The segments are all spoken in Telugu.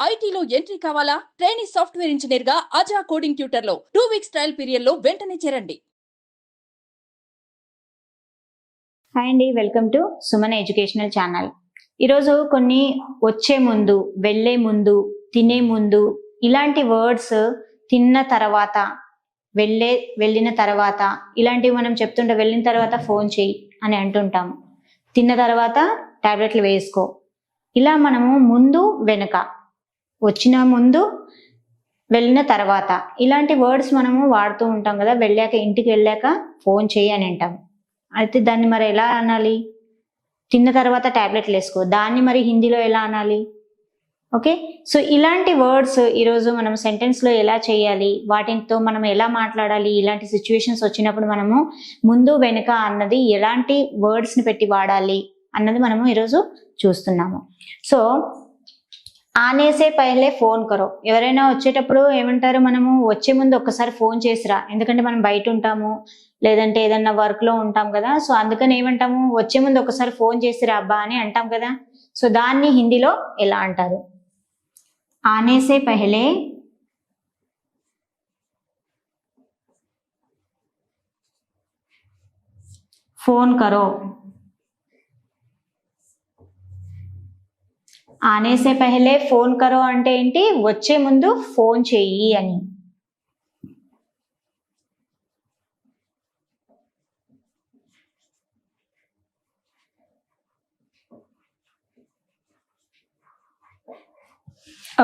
ఐటీలో ఎంట్రీ కావాలా? ట్రైనీ సాఫ్ట్వేర్ ఇంజనీర్ గా అజా కోడింగ్ ట్యూటర్ లో 2 వీక్స్ ట్రయల్ పీరియడ్ లో వెంటనే చేరండి. హాయ్ అండి, welcome to Suman educational channel. ఈరోజు కొన్ని వచ్చే ముందు, వెళ్ళే ముందు, తినే ముందు ఇలాంటి వర్డ్స్, తిన్న తర్వాత, వెళ్ళిన తర్వాత ఇలాంటివి మనం చెప్తుంటే, వెళ్ళిన తర్వాత ఫోన్ చేయి అని అంటుంటాం. తిన్న తర్వాత టాబ్లెట్లు వేసుకో. ఇలా మనము ముందు వెనుక, వచ్చిన ముందు, వెళ్ళిన తర్వాత ఇలాంటి వర్డ్స్ మనము వాడుతూ ఉంటాం కదా. ఇంటికి వెళ్ళాక ఫోన్ చేయి అని అంటాం. అయితే దాన్ని మరి ఎలా అనాలి? తిన్న తర్వాత టాబ్లెట్లు వేసుకో, దాన్ని మరి హిందీలో ఎలా అనాలి? ఓకే, సో ఇలాంటి వర్డ్స్ ఈరోజు మనం సెంటెన్స్లో ఎలా చేయాలి, వాటితో మనం ఎలా మాట్లాడాలి, ఇలాంటి సిచ్యువేషన్స్ వచ్చినప్పుడు మనము ముందు వెనుక అన్నది ఎలాంటి వర్డ్స్ని పెట్టి వాడాలి అన్నది మనము ఈరోజు చూస్తున్నాము. సో ఆనేసే పహలే ఫోన్ కరో. ఎవరైనా వచ్చేటప్పుడు ఏమంటారు, మనము వచ్చే ముందు ఒక్కసారి ఫోన్ చేసిరా. ఎందుకంటే మనం బయట ఉంటాము, లేదంటే ఏదన్నా వర్క్లో ఉంటాం కదా. సో అందుకని ఏమంటాము, వచ్చే ముందు ఒకసారి ఫోన్ చేసిరా అబ్బా అని అంటాం కదా. సో దాన్ని హిందీలో ఎలా అంటారు? ఆనేసే పహలే ఫోన్ కరో. ఆనేసే పహలే ఫోన్ కరో అంటే ఏంటి? వచ్చే ముందు ఫోన్ చెయ్యి అని.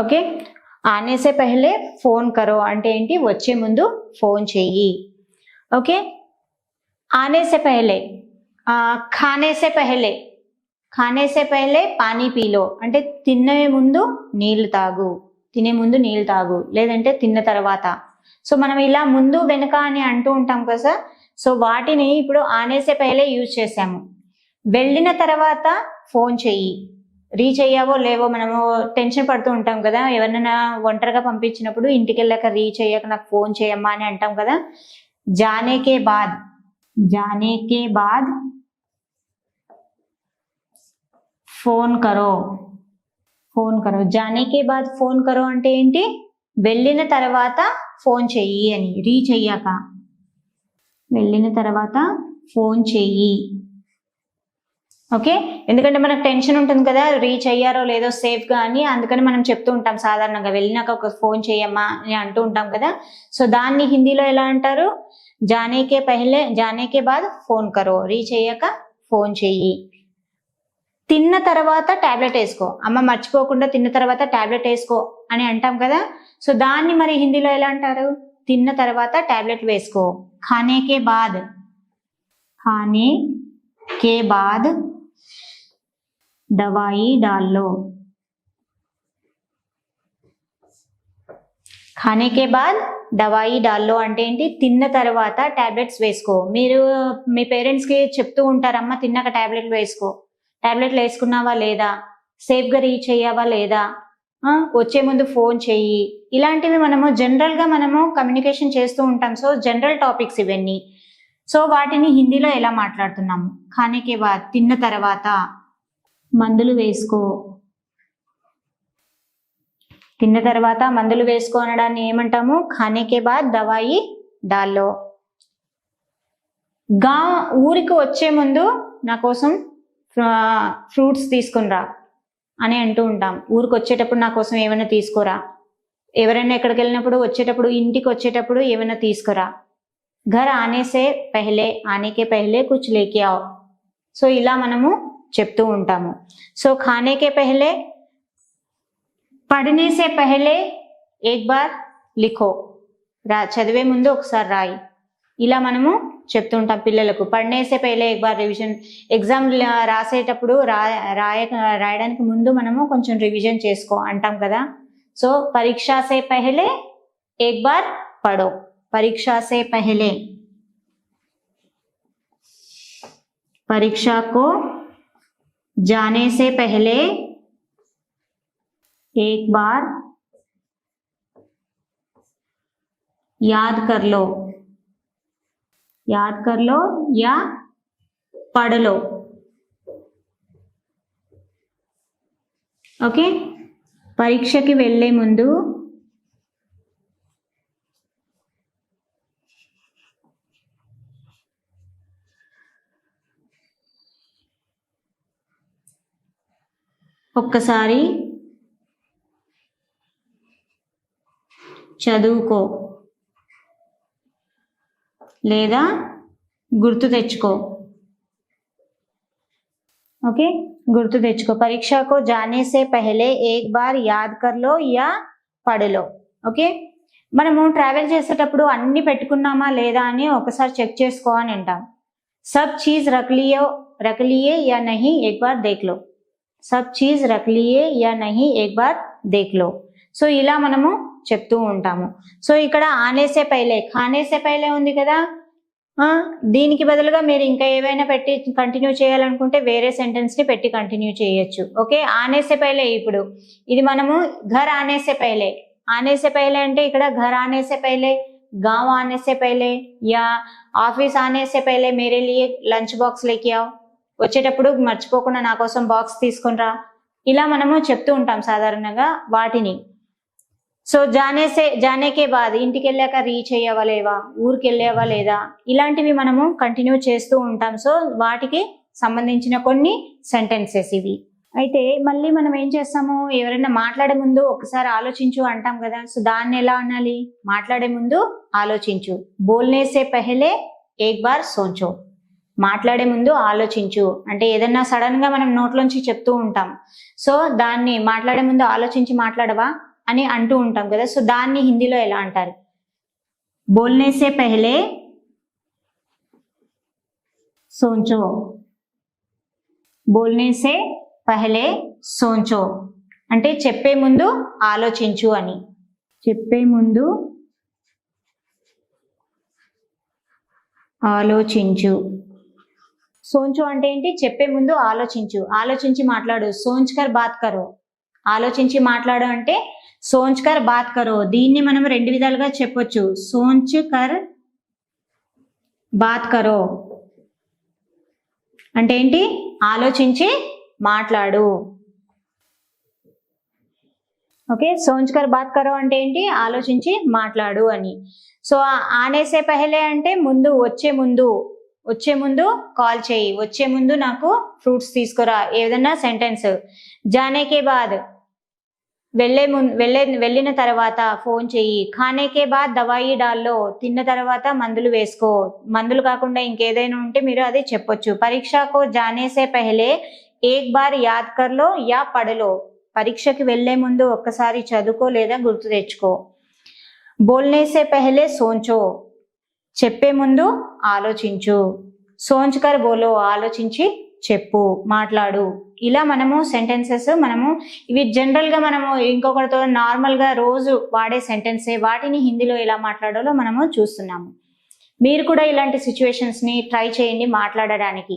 ఓకే, ఆనేసే పహలే ఫోన్ కరో అంటే ఏంటి? వచ్చే ముందు ఫోన్ చెయ్యి. ఓకే, ఆనేసే పహలే, ఖానేసే పహలే, ఖానేసే పహలే పానీ పీలో అంటే తినే ముందు నీళ్లు తాగు, తినే ముందు నీళ్ళు తాగు, లేదంటే తిన్న తర్వాత. సో మనం ఇలా ముందు వెనుక అని అంటూ ఉంటాం కదా. సో వాటిని ఇప్పుడు ఆనేసే పహలే యూజ్ చేసాము. వెళ్ళిన తర్వాత ఫోన్ చెయ్యి. రీచ్ అయ్యావో లేవో మనము టెన్షన్ పడుతూ ఉంటాం కదా. ఎవరినైనా ఒంటరిగా పంపించినప్పుడు ఇంటికి వెళ్ళాక రీచ్ అయ్యాక నాకు ఫోన్ చేయమ్మా అని అంటాం కదా. జానే కే బాద్, జానే కే బాద్ ఫోన్ కరో, ఫోన్ కరో. జానే కే బాద్ ఫోన్ కరో అంటే ఏంటి? వెళ్ళిన తర్వాత ఫోన్ చెయ్యి అని. రీచ్ అయ్యాక, వెళ్ళిన తర్వాత ఫోన్ చెయ్యి. ఓకే, ఎందుకంటే మనకు టెన్షన్ ఉంటుంది కదా, రీచ్ అయ్యారో లేదో సేఫ్గా అని. అందుకని మనం చెప్తూ ఉంటాం సాధారణంగా, వెళ్ళినాక ఒక ఫోన్ చేయమ్మా అని అంటూ ఉంటాం కదా. సో దాన్ని హిందీలో ఎలా అంటారు? జానేకే పహలే, జానేకే బాద్ ఫోన్ కరో. రీచ్ అయ్యాక ఫోన్ చెయ్యి. తిన్న తర్వాత టాబ్లెట్ వేసుకో. అమ్మ మర్చిపోకుండా తిన్న తర్వాత టాబ్లెట్ వేసుకో అని అంటాం కదా. సో దాన్ని మరి హిందీలో ఎలా అంటారు? తిన్న తర్వాత టాబ్లెట్ వేసుకో. ఖానేకే బాద్, ఖానే కే బాద్ దవాయి డాల్లో. ఖానే కే బాద్ దవాయి డాల్లో అంటే ఏంటి? తిన్న తర్వాత టాబ్లెట్స్ వేసుకో. మీరు మీ పేరెంట్స్కి చెప్తూ ఉంటారమ్మా తిన్నాక టాబ్లెట్లు వేసుకో, టాబ్లెట్లు వేసుకున్నావా లేదా, సేఫ్గా రీచ్ అయ్యావా లేదా, వచ్చే ముందు ఫోన్ చెయ్యి. ఇలాంటివి మనము జనరల్గా మనము కమ్యూనికేషన్ చేస్తూ ఉంటాం. సో జనరల్ టాపిక్స్ ఇవన్నీ. సో వాటిని హిందీలో ఎలా మాట్లాడుతున్నాము? ఖానే కే బాద్ తిన్న తర్వాత, మందులు వేసుకో. తిన్న తర్వాత మందులు వేసుకో అనడాన్ని ఏమంటాము? ఖానే కే బాద్ దవాయి డాల్లో. ఊరికి వచ్చే ముందు నా కోసం ఫ్రూట్స్ తీసుకునిరా అని అంటూ ఉంటాం. ఊరికి వచ్చేటప్పుడు నా కోసం ఏమైనా తీసుకోరా. ఎవరైనా ఎక్కడికి వెళ్ళినప్పుడు వచ్చేటప్పుడు, ఇంటికి వచ్చేటప్పుడు ఏమైనా తీసుకురా. घर आने से पहले, आने के पहले कुछ लेके आओ. సో ఇలా మనము చెప్తూ ఉంటాము. సో खाने के पहले, पढ़ने से पहले एक बार लिखो. చదివే ముందు ఒకసారి రాయి. ఇలా మనము చెప్తూ ఉంటాం పిల్లలకు. పढ़ने से पहले एक बार రివిజన్. ఎగ్జామ్ రాసేటప్పుడు రాయడానికి ముందు మనము కొంచెం రివిజన్ చేసుకో అంటాం కదా. సో परीक्षा से पहले एक बार पढ़ो. परीक्षा से पहले, परीक्षा को जाने से पहले एक बार याद कर लो. याद कर लो या पढ़ लो. ओके, పరీక్షకి వెళ్ళే ముందు ఒక్కసారి చదువుకో లేదా గుర్తు తెచ్చుకో. ఓకే, గుర్తు తెచ్చుకో. परीक्षा को जाने से पहले एक बार याद कर लो या पढ़ लो. ఓకే, మనము ట్రావెల్ చేసేటప్పుడు అన్ని పెట్టుకున్నామా లేదా అని ఒకసారి చెక్ చేసుకో అని అంటాం. सब चीज रख लिए या नहीं एक बार देख लो. सब चीज रख लिए या नहीं एक बार देख लो. సో ఇలా మనము చెప్తూ ఉంటాము. సో ఇక్కడ ఆనేసే పైలే ఖానేసే పైలే ఉంది కదా, దీనికి బదులుగా మీరు ఇంకా ఏవైనా పెట్టి కంటిన్యూ చేయాలనుకుంటే వేరే సెంటెన్స్ ని పెట్టి కంటిన్యూ చేయొచ్చు. ఓకే, ఆనేసే పైలే ఇప్పుడు ఇది మనము ఘర్ ఆనేసే పైలే. ఆనేసే పైలే అంటే ఇక్కడ ఘర్ ఆనేసే పైలే, गांव आने से पहले या ఆఫీస్ आने से पहले मेरे लिए లంచ్ బాక్స్ లేకి आओ. వచ్చేటప్పుడు మర్చిపోకుండా నా కోసం బాక్స్ తీసుకుని రా. ఇలా మనము చెప్తూ ఉంటాం సాధారణంగా వాటిని. సో జానేకే బాద్ ఇంటికి వెళ్ళాక రీచ్ అయ్యావా లేవా, ఊరికి వెళ్ళావా లేదా, ఇలాంటివి మనము కంటిన్యూ చేస్తూ ఉంటాం. సో వాటికి సంబంధించిన కొన్ని సెంటెన్సెస్ ఇవి. అయితే మళ్ళీ మనం ఏం చేస్తాము, ఎవరైనా మాట్లాడే ముందు ఒకసారి ఆలోచించు అంటాం కదా. సో దాన్ని ఎలా అనాలి, మాట్లాడే ముందు ఆలోచించు. బోల్నే సే పెహలే ఏక్ బార్ సోచో. మాట్లాడే ముందు ఆలోచించు అంటే ఏదన్నా సడన్ గా మనం నోట్లోంచి చెప్తూ ఉంటాం. సో దాన్ని మాట్లాడే ముందు ఆలోచించి మాట్లాడవా అని అంటూ ఉంటాం కదా. సో దాన్ని హిందీలో ఎలా అంటారు, బోల్నే సే పెహలే సోచో. బోల్నే సే పహలే సోచో అంటే చెప్పే ముందు ఆలోచించు అని. చెప్పే ముందు ఆలోచించు. సోచో అంటే ఏంటి, చెప్పే ముందు ఆలోచించు, ఆలోచించి మాట్లాడు. సోచ్కర్ బాత్ కరో, ఆలోచించి మాట్లాడు అంటే సోచ్కర్ బాత్ కరో. దీన్ని మనం రెండు విధాలుగా చెప్పొచ్చు. సోచ్కర్ బాత్ కరో అంటే ఏంటి, ఆలోచించి మాట్లాడు. ఓకే, సోచ్కర్ బాత్ కరో అంటే ఏంటి, ఆలోచించి మాట్లాడు అని. సో ఆనేసే పహలే అంటే ముందు, వచ్చే ముందు కాల్ చేయి, వచ్చే ముందు నాకు ఫ్రూట్స్ తీసుకురా, ఏదన్నా సెంటెన్స్. జానేకే బాద్ వెళ్ళిన తర్వాత ఫోన్ చెయ్యి. ఖానేకే బాద్ దవాయి డాల్లో తిన్న తర్వాత మందులు వేసుకో. మందులు కాకుండా ఇంకేదైనా ఉంటే మీరు అది చెప్పొచ్చు. పరీక్షకు జానేసే పహలే ఏక్ బార్ యాద్ కర్లో యా పడలో. పరీక్షకి వెళ్లే ముందు ఒక్కసారి చదువుకో లేదా గుర్తు తెచ్చుకో. బోల్నే సే పహలే సోచో, చెప్పే ముందు ఆలోచించు. సోచ్ కర్ బోలో, ఆలోచించి చెప్పు, మాట్లాడు. ఇలా మనము సెంటెన్సెస్ ఇవి జనరల్ గా మనము ఇంకొకరితో నార్మల్ గా రోజు వాడే సెంటెన్సే. వాటిని హిందీలో ఎలా మాట్లాడాలో మనము చూస్తున్నాము. మీరు కూడా ఇలాంటి సిచ్యువేషన్స్ ని ట్రై చేయండి మాట్లాడడానికి.